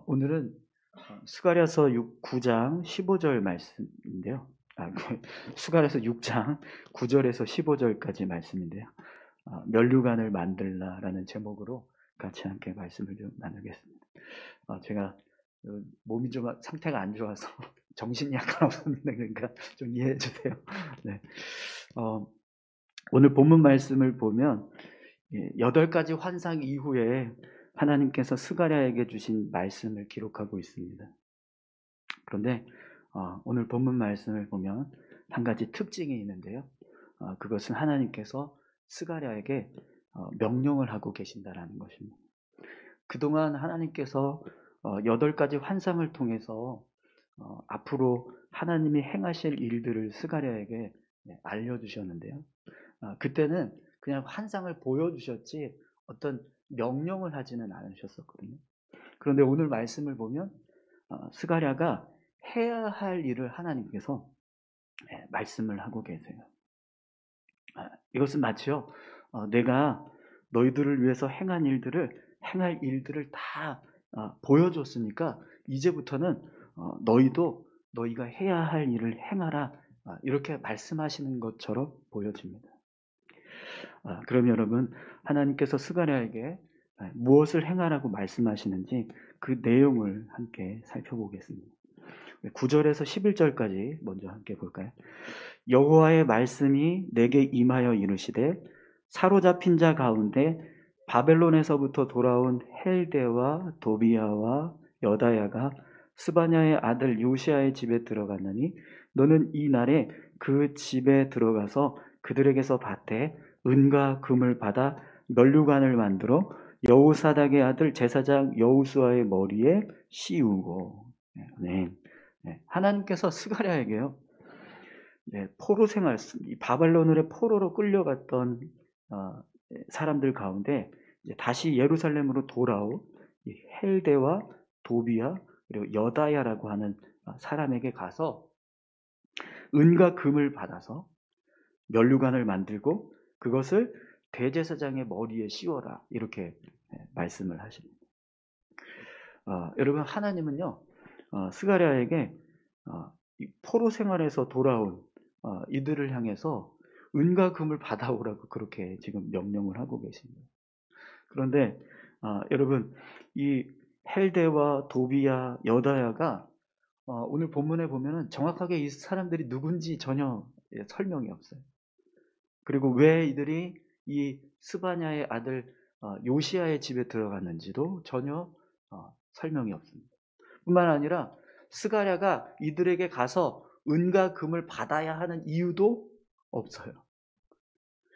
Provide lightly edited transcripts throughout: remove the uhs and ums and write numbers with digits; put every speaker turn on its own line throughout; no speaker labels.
오늘은 스가랴서 9장 15절 말씀인데요. 스가랴서 6장 9절에서 15절까지 말씀인데요. 면류관을 만들라라는 제목으로 같이 함께 말씀을 좀 나누겠습니다. 제가 몸이 좀 상태가 안 좋아서 정신이 약간 없었는데 그러니까 좀 이해해 주세요. 네. 오늘 본문 말씀을 보면 8가지 환상 이후에 하나님께서 스가랴에게 주신 말씀을 기록하고 있습니다. 그런데 오늘 본문 말씀을 보면 한 가지 특징이 있는데요. 그것은 하나님께서 스가랴에게 명령을 하고 계신다라는 것입니다. 그동안 하나님께서 8가지 환상을 통해서 앞으로 하나님이 행하실 일들을 스가랴에게 알려주셨는데요. 그때는 그냥 환상을 보여주셨지 어떤 명령을 하지는 않으셨었거든요. 그런데 오늘 말씀을 보면 스가랴가 해야 할 일을 하나님께서 말씀을 하고 계세요. 이것은 마치요, 내가 너희들을 위해서 행할 일들을 다 보여줬으니까 이제부터는 너희도 너희가 해야 할 일을 행하라, 이렇게 말씀하시는 것처럼 보여집니다. 그럼 여러분, 하나님께서 스가랴에게 무엇을 행하라고 말씀하시는지 그 내용을 함께 살펴보겠습니다. 9절에서 11절까지 먼저 함께 볼까요? 여호와의 말씀이 내게 임하여 이르시되 사로잡힌 자 가운데 바벨론에서부터 돌아온 헬데와 도비야와 여다야가 스바냐의 아들 요시야의 집에 들어갔느니 너는 이 날에 그 집에 들어가서 그들에게서 밭에 은과 금을 받아 면류관을 만들어 여호사닥의 아들 제사장 여호수아의 머리에 씌우고. 네. 하나님께서 스가랴에게요, 포로 생활, 바벨론의 포로로 끌려갔던 사람들 가운데 다시 예루살렘으로 돌아온 헬데와 도비야 그리고 여다야라고 하는 사람에게 가서 은과 금을 받아서 면류관을 만들고 그것을 대제사장의 머리에 씌워라, 이렇게 말씀을 하십니다. 여러분, 하나님은요, 스가랴에게 포로 생활에서 돌아온 이들을 향해서 은과 금을 받아오라고 그렇게 지금 명령을 하고 계십니다. 그런데 여러분, 이 헬데와 도비야, 여다야가 오늘 본문에 보면은 정확하게 이 사람들이 누군지 전혀 설명이 없어요. 그리고 왜 이들이 이 스바냐의 아들 요시야의 집에 들어갔는지도 전혀 설명이 없습니다. 뿐만 아니라 스가랴가 이들에게 가서 은과 금을 받아야 하는 이유도 없어요.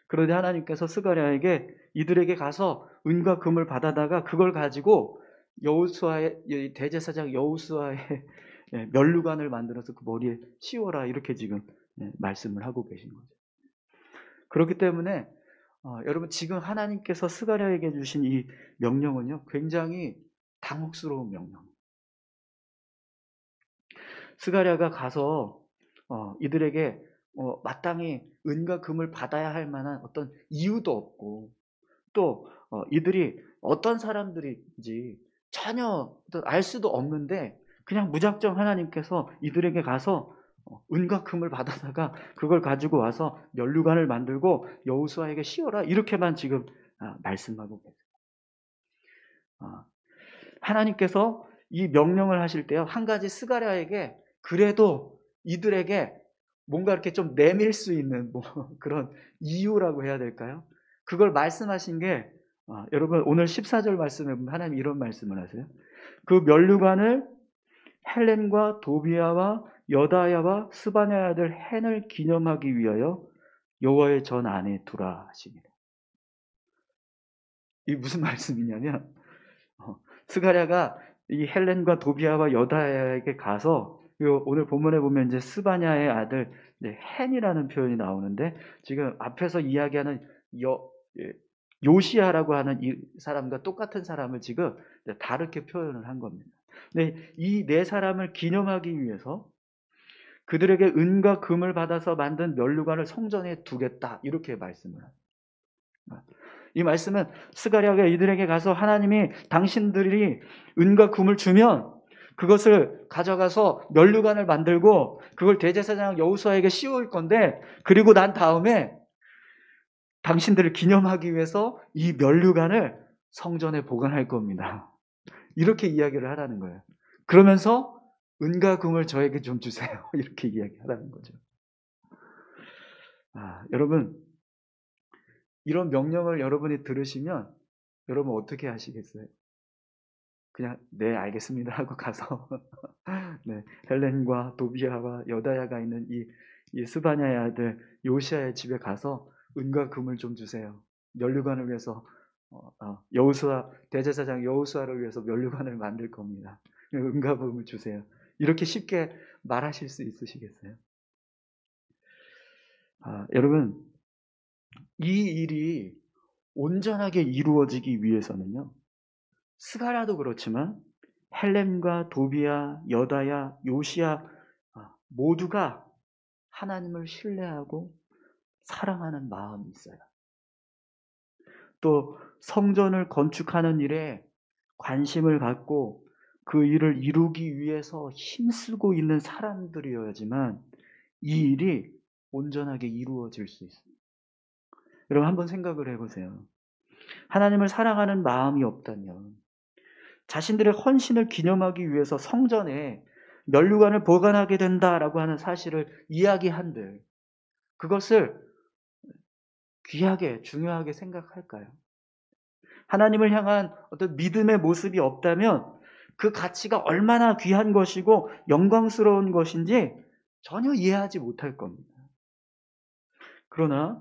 그런데 하나님께서 스가랴에게 이들에게 가서 은과 금을 받아다가 그걸 가지고 여호수아의 대제사장 여호수아의 면류관을 만들어서 그 머리에 씌워라, 이렇게 지금 말씀을 하고 계신 거죠. 그렇기 때문에 여러분, 지금 하나님께서 스가랴에게 주신 이 명령은요, 굉장히 당혹스러운 명령. 스가랴가 가서 이들에게 마땅히 은과 금을 받아야 할 만한 어떤 이유도 없고, 또 이들이 어떤 사람들인지 전혀 알 수도 없는데 그냥 무작정 하나님께서 이들에게 가서 은과 금을 받아다가 그걸 가지고 와서 면류관을 만들고 여호수아에게 씌워라, 이렇게만 지금 말씀하고 계세요. 하나님께서 이 명령을 하실 때요, 한 가지 스가랴에게 그래도 이들에게 뭔가 이렇게 좀 내밀 수 있는 그런 이유라고 해야 될까요? 그걸 말씀하신 게 여러분, 오늘 14절 말씀에 보면 하나님 이런 말씀을 하세요. 그 면류관을 헬렌과 도비야와 여다야와 스바냐의 아들 헨을 기념하기 위하여 여호와의 전 안에 두라 하십니다. 이게 무슨 말씀이냐면 스가랴가 이 헬렌과 도비야와 여다야에게 가서, 오늘 본문에 보면 이제 스바냐의 아들 헨이라는 표현이 나오는데 지금 앞에서 이야기하는 요시야라고 하는 이 사람과 똑같은 사람을 지금 다르게 표현을 한 겁니다. 이 네 사람을 기념하기 위해서 그들에게 은과 금을 받아서 만든 면류관을 성전에 두겠다, 이렇게 말씀을 합니다. 이 말씀은 스가랴가 이들에게 가서 하나님이 당신들이 은과 금을 주면 그것을 가져가서 면류관을 만들고 그걸 대제사장 여호수아에게 씌울 건데, 그리고 난 다음에 당신들을 기념하기 위해서 이 면류관을 성전에 보관할 겁니다. 이렇게 이야기를 하라는 거예요. 그러면서 은과 금을 저에게 좀 주세요. 이렇게 이야기하라는 거죠. 여러분, 이런 명령을 여러분이 들으시면 여러분 어떻게 하시겠어요? 그냥 네 알겠습니다 하고 가서 네, 헬렌과 도비아와 여다야가 있는 이 스바냐의 아들 요시아의 집에 가서 은과 금을 좀 주세요. 면류관을 위해서 여호수아 대제사장 여호수아를 위해서 면류관을 만들 겁니다. 은과 금을 주세요. 이렇게 쉽게 말하실 수 있으시겠어요? 여러분, 이 일이 온전하게 이루어지기 위해서는요, 스가랴도 그렇지만 헬렘과 도비야, 여다야, 요시야 모두가 하나님을 신뢰하고 사랑하는 마음이 있어요. 또 성전을 건축하는 일에 관심을 갖고 그 일을 이루기 위해서 힘쓰고 있는 사람들이어야지만 이 일이 온전하게 이루어질 수 있어요. 여러분 한번 생각을 해보세요. 하나님을 사랑하는 마음이 없다면 자신들의 헌신을 기념하기 위해서 성전에 면류관을 보관하게 된다라고 하는 사실을 이야기한들 그것을 귀하게 중요하게 생각할까요? 하나님을 향한 어떤 믿음의 모습이 없다면 그 가치가 얼마나 귀한 것이고 영광스러운 것인지 전혀 이해하지 못할 겁니다. 그러나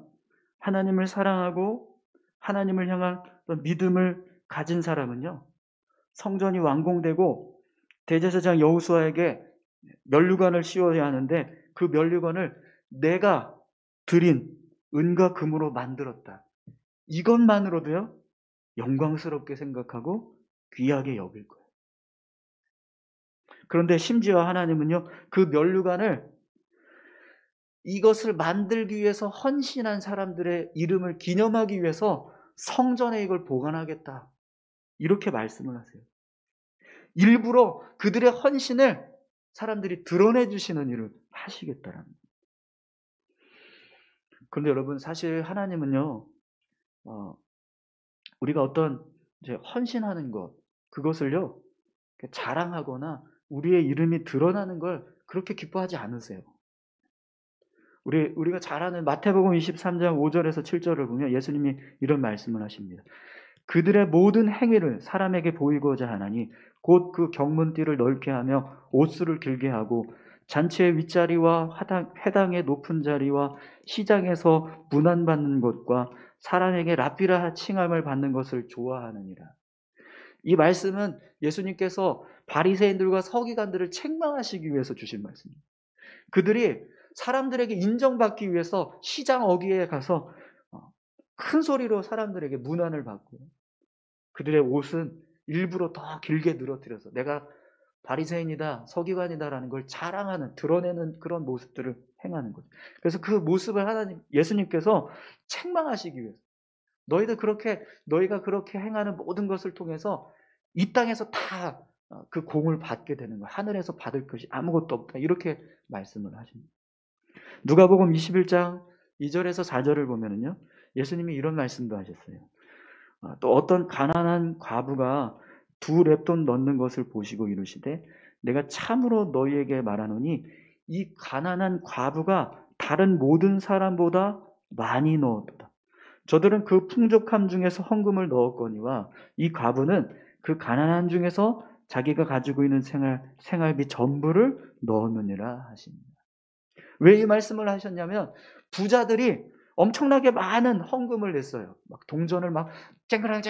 하나님을 사랑하고 하나님을 향한 어떤 믿음을 가진 사람은요, 성전이 완공되고 대제사장 여호수아에게 면류관을 씌워야 하는데 그 면류관을 내가 드린 은과 금으로 만들었다. 이것만으로도요, 영광스럽게 생각하고 귀하게 여길 거예요. 그런데 심지어 하나님은요, 그 면류관을 이것을 만들기 위해서 헌신한 사람들의 이름을 기념하기 위해서 성전에 이걸 보관하겠다. 이렇게 말씀을 하세요. 일부러 그들의 헌신을 사람들이 드러내 주시는 일을 하시겠다라는 거예요. 그런데 여러분, 사실 하나님은요, 우리가 어떤 이제 헌신하는 것, 그것을요, 자랑하거나 우리의 이름이 드러나는 걸 그렇게 기뻐하지 않으세요. 우리가 잘 아는 마태복음 23장 5절에서 7절을 보면 예수님이 이런 말씀을 하십니다. 그들의 모든 행위를 사람에게 보이고자 하나니 곧 그 경문띠를 넓게 하며 옷수를 길게 하고 잔치의 윗자리와 회당의 높은 자리와 시장에서 문안받는 것과 사람에게 랍비라 칭함을 받는 것을 좋아하느니라. 이 말씀은 예수님께서 바리새인들과 서기관들을 책망하시기 위해서 주신 말씀입니다. 그들이 사람들에게 인정받기 위해서 시장 어귀에 가서 큰 소리로 사람들에게 문안을 받고 그들의 옷은 일부러 더 길게 늘어뜨려서 내가 바리새인이다, 서기관이다라는 걸 자랑하는, 드러내는 그런 모습들을 행하는 거죠. 그래서 그 모습을 예수님께서 책망하시기 위해서 너희가 그렇게 행하는 모든 것을 통해서 이 땅에서 다 그 공을 받게 되는 거야. 하늘에서 받을 것이 아무것도 없다. 이렇게 말씀을 하십니다. 누가복음 21장 2절에서 4절을 보면은요, 예수님이 이런 말씀도 하셨어요. 또 어떤 가난한 과부가 2렙돈 넣는 것을 보시고 이르시되 내가 참으로 너희에게 말하노니 이 가난한 과부가 다른 모든 사람보다 많이 넣었도다. 저들은 그 풍족함 중에서 헌금을 넣었거니와 이 과부는 그 가난한 중에서 자기가 가지고 있는 생활비 전부를 넣었느니라 하십니다. 왜 이 말씀을 하셨냐면 부자들이 엄청나게 많은 헌금을 냈어요. 막 동전을 막 쨍그랑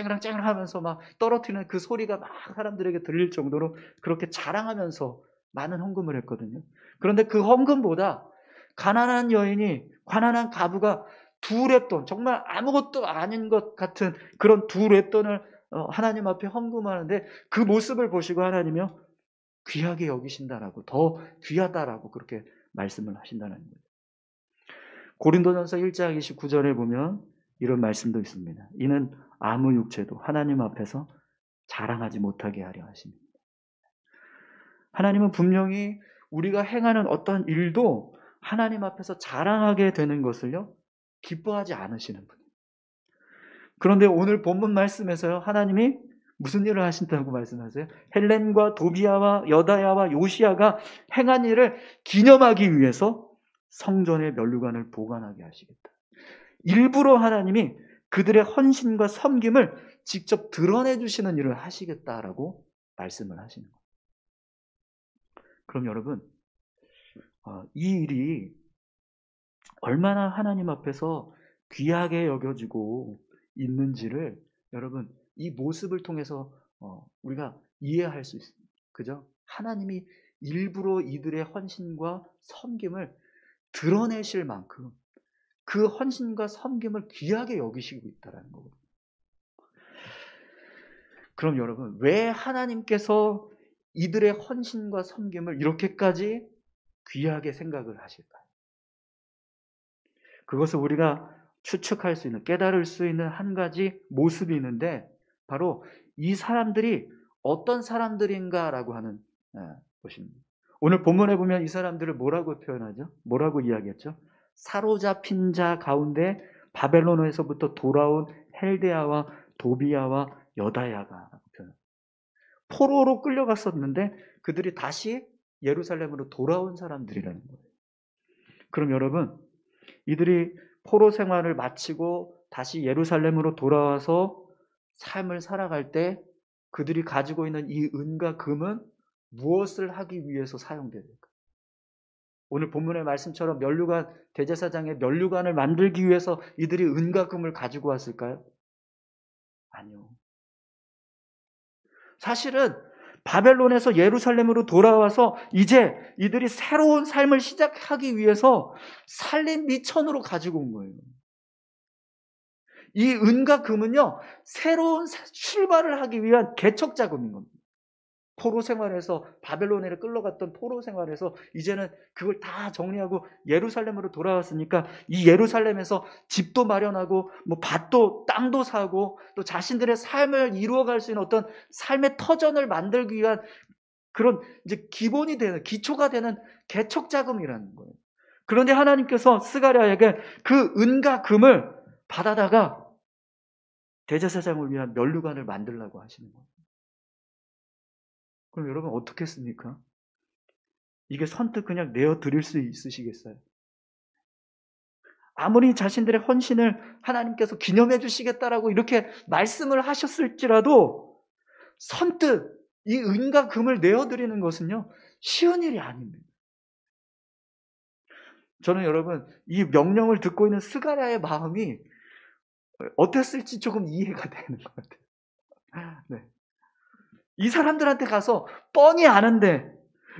하면서 막 떨어뜨리는 그 소리가 막 사람들에게 들릴 정도로 그렇게 자랑하면서 많은 헌금을 했거든요. 그런데 그 헌금보다 가난한 가난한 과부가 2렙돈, 정말 아무것도 아닌 것 같은 그런 2렙돈을 하나님 앞에 헌금하는데 그 모습을 보시고 하나님이요, 귀하게 여기신다라고, 더 귀하다라고 그렇게 말씀을 하신다는 거예요. 고린도전서 1장 29절에 보면 이런 말씀도 있습니다. 이는 아무 육체도 하나님 앞에서 자랑하지 못하게 하려 하십니다. 하나님은 분명히 우리가 행하는 어떤 일도 하나님 앞에서 자랑하게 되는 것을요, 기뻐하지 않으시는 분이에요. 그런데 오늘 본문 말씀에서요, 하나님이 무슨 일을 하신다고 말씀하세요? 헬렘과 도비아와 여다야와 요시야가 행한 일을 기념하기 위해서 성전의 면류관을 보관하게 하시겠다. 일부러 하나님이 그들의 헌신과 섬김을 직접 드러내 주시는 일을 하시겠다라고 말씀을 하시는 거예요. 그럼 여러분, 이 일이 얼마나 하나님 앞에서 귀하게 여겨지고 있는지를 여러분, 이 모습을 통해서 우리가 이해할 수 있습니다. 그죠? 하나님이 일부러 이들의 헌신과 섬김을 드러내실 만큼 그 헌신과 섬김을 귀하게 여기시고 있다는 거거든요. 그럼 여러분, 왜 하나님께서 이들의 헌신과 섬김을 이렇게까지 귀하게 생각을 하실까요? 그것을 우리가 추측할 수 있는, 깨달을 수 있는 한 가지 모습이 있는데, 바로 이 사람들이 어떤 사람들인가라고 하는 것입니다. 오늘 본문에 보면 이 사람들을 뭐라고 표현하죠? 뭐라고 이야기했죠? 사로잡힌 자 가운데 바벨론에서부터 돌아온 헬데아와 도비아와 여다야가 표현합니다. 포로로 끌려갔었는데 그들이 다시 예루살렘으로 돌아온 사람들이라는 거예요. 그럼 여러분, 이들이 포로 생활을 마치고 다시 예루살렘으로 돌아와서 삶을 살아갈 때 그들이 가지고 있는 이 은과 금은 무엇을 하기 위해서 사용될까? 오늘 본문의 말씀처럼 면류관, 대제사장의 면류관을 만들기 위해서 이들이 은과 금을 가지고 왔을까요? 아니요. 사실은 바벨론에서 예루살렘으로 돌아와서 이제 이들이 새로운 삶을 시작하기 위해서 살림 미천으로 가지고 온 거예요. 이 은과 금은요, 새로운 출발을 하기 위한 개척 자금인 겁니다. 포로 생활에서, 바벨론에 끌려갔던 포로 생활에서 이제는 그걸 다 정리하고 예루살렘으로 돌아왔으니까 이 예루살렘에서 집도 마련하고 뭐 밭도, 땅도 사고 또 자신들의 삶을 이루어갈 수 있는 어떤 삶의 터전을 만들기 위한 그런 이제 기본이 되는, 기초가 되는 개척 자금이라는 거예요. 그런데 하나님께서 스가랴에게 그 은과 금을 받아다가 대제사장을 위한 면류관을 만들라고 하시는 거예요. 그럼 여러분 어떻게 했습니까? 이게 선뜻 그냥 내어드릴 수 있으시겠어요? 아무리 자신들의 헌신을 하나님께서 기념해 주시겠다라고 이렇게 말씀을 하셨을지라도 선뜻 이 은과 금을 내어드리는 것은요, 쉬운 일이 아닙니다. 저는 여러분, 이 명령을 듣고 있는 스가랴의 마음이 어땠을지 조금 이해가 되는 것 같아요. 네. 이 사람들한테 가서 뻔히 아는데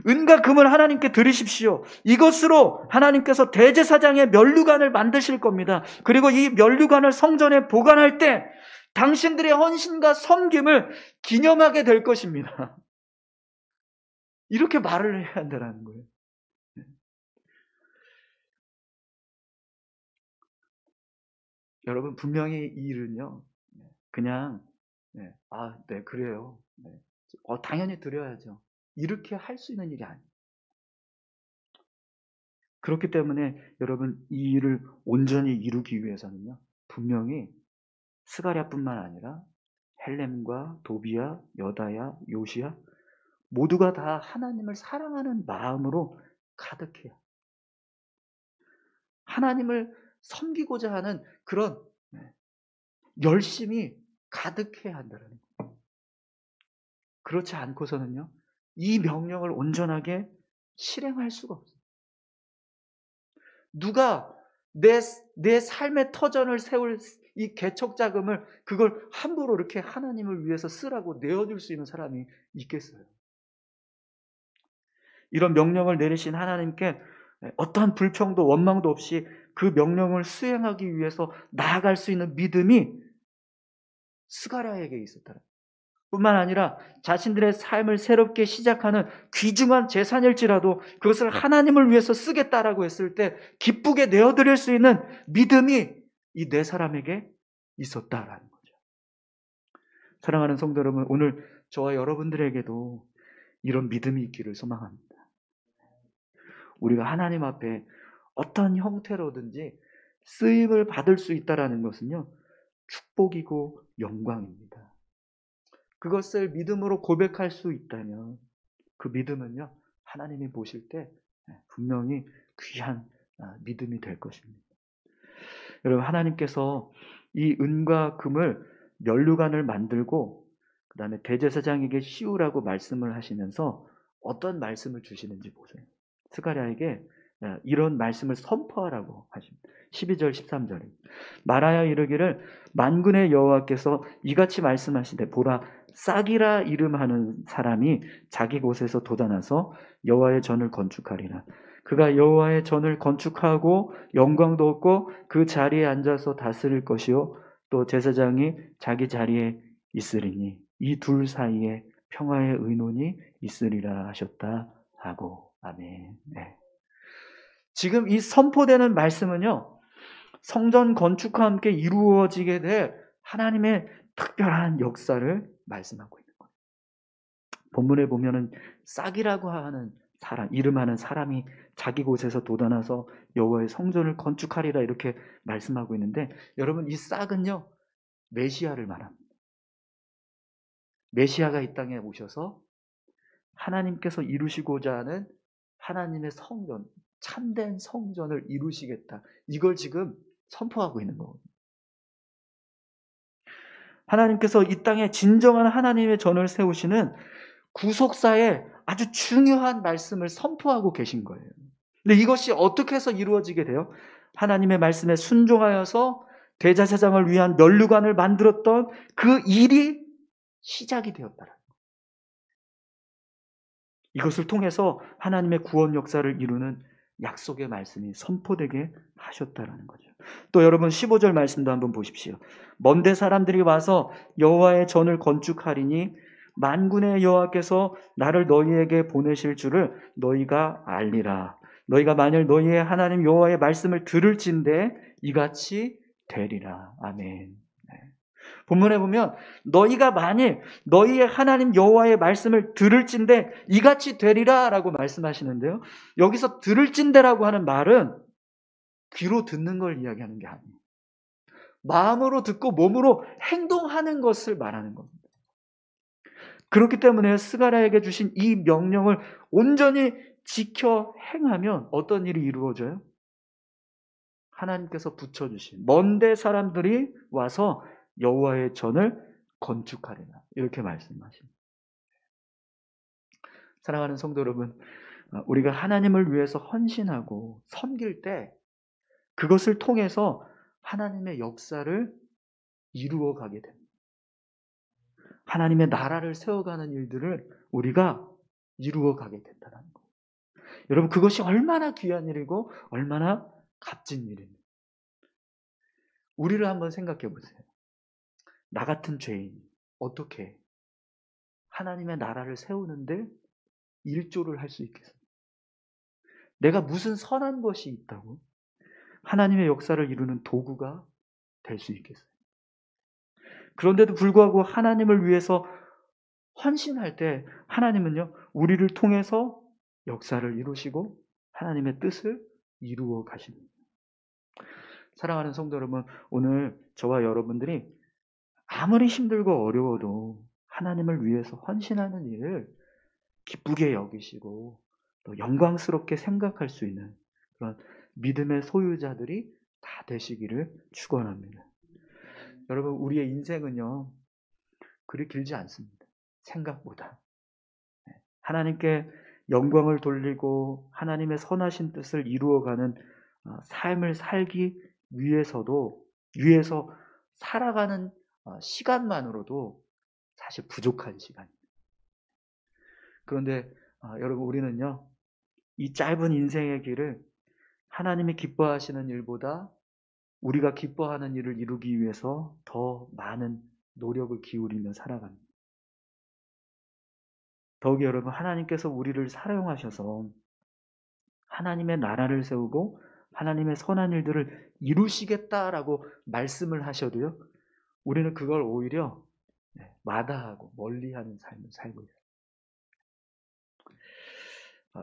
은과 금을 하나님께 드리십시오. 이것으로 하나님께서 대제사장의 면류관을 만드실 겁니다. 그리고 이 면류관을 성전에 보관할 때 당신들의 헌신과 섬김을 기념하게 될 것입니다. 이렇게 말을 해야 한다는 거예요. 여러분, 분명히 이 일은요, 그냥 네, 그래요. 네. 당연히 드려야죠. 이렇게 할 수 있는 일이 아니에요. 그렇기 때문에 여러분, 이 일을 온전히 이루기 위해서는요, 분명히 스가랴뿐만 아니라 헬렘과 도비야, 여다야, 요시야 모두가 다 하나님을 사랑하는 마음으로 가득해요. 하나님을 섬기고자 하는 그런 열심이 가득해야 한다는 거예요. 그렇지 않고서는요, 이 명령을 온전하게 실행할 수가 없어요. 누가 내 삶의 터전을 세울 이 개척 자금을 그걸 함부로 이렇게 하나님을 위해서 쓰라고 내어줄 수 있는 사람이 있겠어요? 이런 명령을 내리신 하나님께 어떠한 불평도 원망도 없이 그 명령을 수행하기 위해서 나아갈 수 있는 믿음이 스가랴에게 있었다는 뿐만 아니라 자신들의 삶을 새롭게 시작하는 귀중한 재산일지라도 그것을 하나님을 위해서 쓰겠다라고 했을 때 기쁘게 내어드릴 수 있는 믿음이 이 네 사람에게 있었다라는 거죠. 사랑하는 성도 여러분, 오늘 저와 여러분들에게도 이런 믿음이 있기를 소망합니다. 우리가 하나님 앞에 어떤 형태로든지 쓰임을 받을 수 있다는 것은요, 축복이고 영광입니다. 그것을 믿음으로 고백할 수 있다면 그 믿음은요, 하나님이 보실 때 분명히 귀한 믿음이 될 것입니다. 여러분, 하나님께서 이 은과 금을 면류관을 만들고 그 다음에 대제사장에게 씌우라고 말씀을 하시면서 어떤 말씀을 주시는지 보세요. 스가랴에게 이런 말씀을 선포하라고 하십니다. 12절 13절에 말하여 이르기를 만군의 여호와께서 이같이 말씀하시되 보라 싹이라 이름하는 사람이 자기 곳에서 돋아나서 여호와의 전을 건축하리라. 그가 여호와의 전을 건축하고 영광도 얻고 그 자리에 앉아서 다스릴 것이요 또 제사장이 자기 자리에 있으리니 이 둘 사이에 평화의 의논이 있으리라 하셨다 하고 아멘. 네. 지금 이 선포되는 말씀은요, 성전 건축과 함께 이루어지게 될 하나님의 특별한 역사를 말씀하고 있는 거예요. 본문에 보면은 싹이라고 하는 사람, 이름하는 사람이 자기 곳에서 돋아나서 여호와의 성전을 건축하리라 이렇게 말씀하고 있는데, 여러분 이 싹은요 메시아를 말합니다. 메시아가 이 땅에 오셔서 하나님께서 이루시고자 하는 하나님의 성전, 참된 성전을 이루시겠다. 이걸 지금 선포하고 있는 거거든요. 하나님께서 이 땅에 진정한 하나님의 전을 세우시는 구속사에 아주 중요한 말씀을 선포하고 계신 거예요. 근데 이것이 어떻게 해서 이루어지게 돼요? 하나님의 말씀에 순종하여서 대제사장을 위한 면류관을 만들었던 그 일이 시작이 되었다라. 이것을 통해서 하나님의 구원 역사를 이루는 약속의 말씀이 선포되게 하셨다라는 거죠. 또 여러분 15절 말씀도 한번 보십시오. 먼데 사람들이 와서 여호와의 전을 건축하리니 만군의 여호와께서 나를 너희에게 보내실 줄을 너희가 알리라. 너희가 만일 너희의 하나님 여호와의 말씀을 들을진대 이같이 되리라. 아멘. 본문에 보면 너희가 만일 너희의 하나님 여호와의 말씀을 들을진대 이같이 되리라 라고 말씀하시는데요. 여기서 들을진대라고 하는 말은 귀로 듣는 걸 이야기하는 게 아니에요. 마음으로 듣고 몸으로 행동하는 것을 말하는 겁니다. 그렇기 때문에 스가랴에게 주신 이 명령을 온전히 지켜 행하면 어떤 일이 이루어져요? 하나님께서 붙여주신 먼데 사람들이 와서 여호와의 전을 건축하리라 이렇게 말씀하십니다. 사랑하는 성도 여러분, 우리가 하나님을 위해서 헌신하고 섬길 때 그것을 통해서 하나님의 역사를 이루어 가게 됩니다. 하나님의 나라를 세워가는 일들을 우리가 이루어 가게 된다는 거예요. 여러분 그것이 얼마나 귀한 일이고 얼마나 값진 일입니다. 우리를 한번 생각해 보세요. 나 같은 죄인 어떻게 하나님의 나라를 세우는데 일조를 할 수 있겠어요? 내가 무슨 선한 것이 있다고 하나님의 역사를 이루는 도구가 될 수 있겠어요? 그런데도 불구하고 하나님을 위해서 헌신할 때 하나님은요 우리를 통해서 역사를 이루시고 하나님의 뜻을 이루어 가십니다. 사랑하는 성도 여러분, 오늘 저와 여러분들이 아무리 힘들고 어려워도 하나님을 위해서 헌신하는 일을 기쁘게 여기시고 또 영광스럽게 생각할 수 있는 그런 믿음의 소유자들이 다 되시기를 축원합니다. 여러분 우리의 인생은요 그리 길지 않습니다. 생각보다. 하나님께 영광을 돌리고 하나님의 선하신 뜻을 이루어가는 삶을 살기 위해서 살아가는 시간만으로도 사실 부족한 시간입니다. 그런데 여러분 우리는요 이 짧은 인생의 길을 하나님이 기뻐하시는 일보다 우리가 기뻐하는 일을 이루기 위해서 더 많은 노력을 기울이며 살아갑니다. 더욱이 여러분 하나님께서 우리를 사용하셔서 하나님의 나라를 세우고 하나님의 선한 일들을 이루시겠다라고 말씀을 하셔도요, 우리는 그걸 오히려 마다하고 멀리하는 삶을 살고 있어요.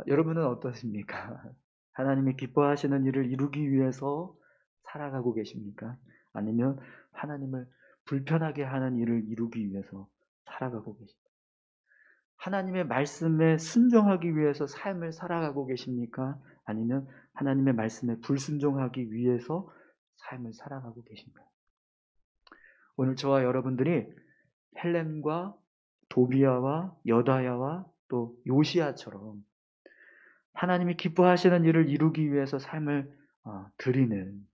여러분은 어떠십니까? 하나님이 기뻐하시는 일을 이루기 위해서 살아가고 계십니까? 아니면 하나님을 불편하게 하는 일을 이루기 위해서 살아가고 계십니까? 하나님의 말씀에 순종하기 위해서 삶을 살아가고 계십니까? 아니면 하나님의 말씀에 불순종하기 위해서 삶을 살아가고 계십니까? 오늘 저와 여러분들이 헬렘과 도비아와 여다야와 또 요시야처럼 하나님이 기뻐하시는 일을 이루기 위해서 삶을 드리는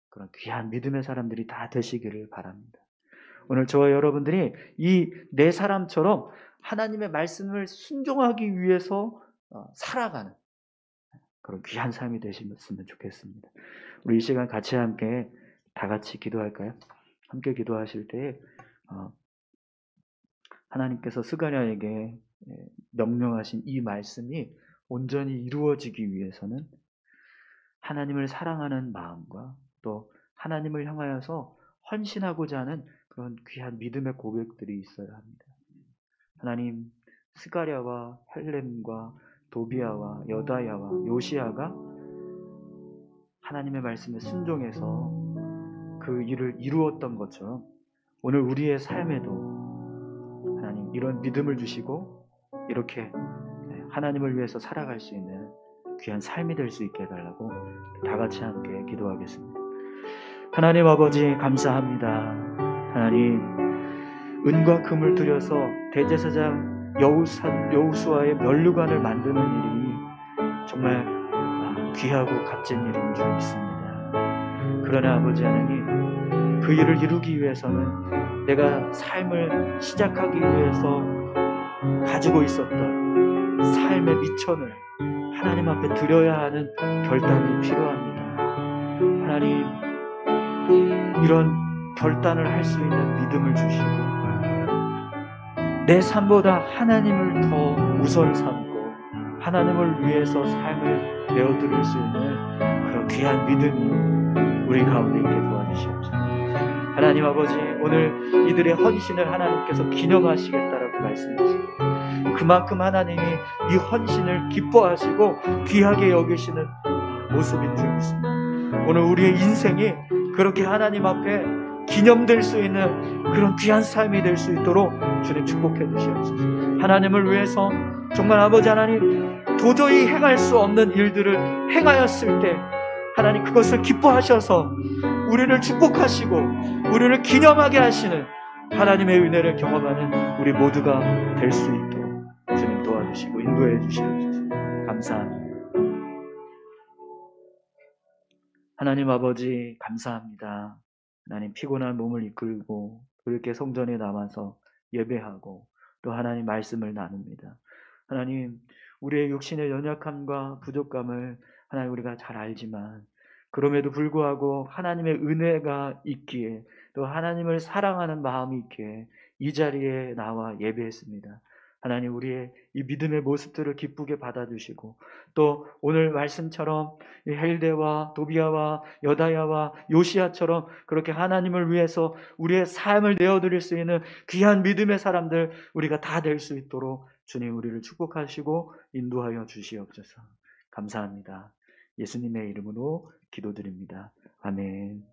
그런 귀한 믿음의 사람들이 다 되시기를 바랍니다. 오늘 저와 여러분들이 이 네 사람처럼 하나님의 말씀을 순종하기 위해서 살아가는 그런 귀한 삶이 되셨으면 좋겠습니다. 우리 이 시간 같이 함께 다 같이 기도할까요? 함께 기도하실 때 하나님께서 스가랴에게 명령하신 이 말씀이 온전히 이루어지기 위해서는 하나님을 사랑하는 마음과 또 하나님을 향하여서 헌신하고자 하는 그런 귀한 믿음의 고백들이 있어야 합니다. 하나님, 스가랴와 헬렘과 도비아와 여다야와 요시야가 하나님의 말씀에 순종해서 그 일을 이루었던 것처럼 오늘 우리의 삶에도 하나님 이런 믿음을 주시고 이렇게 하나님을 위해서 살아갈 수 있는 귀한 삶이 될 수 있게 해달라고 다 같이 함께 기도하겠습니다. 하나님 아버지 감사합니다. 하나님, 은과 금을 들여서 대제사장 여호수아의 면류관을 만드는 일이 정말 귀하고 값진 일인 줄 믿습니다. 그러나 아버지 하나님, 그 일을 이루기 위해서는 내가 삶을 시작하기 위해서 가지고 있었던 삶의 미천을 하나님 앞에 드려야 하는 결단이 필요합니다. 하나님, 이런 결단을 할 수 있는 믿음을 주시고 내 삶보다 하나님을 더 우선 삼고 하나님을 위해서 삶을 내어드릴 수 있는 그런 귀한 믿음이 우리 가운데 있게 도와주시옵소서. 하나님 아버지, 오늘 이들의 헌신을 하나님께서 기념하시겠다라고 말씀하십니다. 그만큼 하나님이 이 헌신을 기뻐하시고 귀하게 여기시는 모습인 줄 믿습니다. 오늘 우리의 인생이 그렇게 하나님 앞에 기념될 수 있는 그런 귀한 삶이 될 수 있도록 주님 축복해 주시옵소서. 하나님을 위해서 정말 아버지 하나님 도저히 행할 수 없는 일들을 행하였을 때 하나님 그것을 기뻐하셔서 우리를 축복하시고 우리를 기념하게 하시는 하나님의 은혜를 경험하는 우리 모두가 될 수 있도록 주님 도와주시고 인도해 주시옵소서. 감사합니다. 하나님 아버지 감사합니다. 하나님 피곤한 몸을 이끌고 그렇게 성전에 남아서 예배하고 또 하나님 말씀을 나눕니다. 하나님, 우리의 육신의 연약함과 부족감을 하나님 우리가 잘 알지만 그럼에도 불구하고 하나님의 은혜가 있기에 또 하나님을 사랑하는 마음이 있기에 이 자리에 나와 예배했습니다. 하나님, 우리의 이 믿음의 모습들을 기쁘게 받아주시고 또 오늘 말씀처럼 헬데와 도비아와 여다야와 요시야처럼 그렇게 하나님을 위해서 우리의 삶을 내어드릴 수 있는 귀한 믿음의 사람들 우리가 다 될 수 있도록 주님 우리를 축복하시고 인도하여 주시옵소서. 감사합니다. 예수님의 이름으로 기도드립니다. 아멘.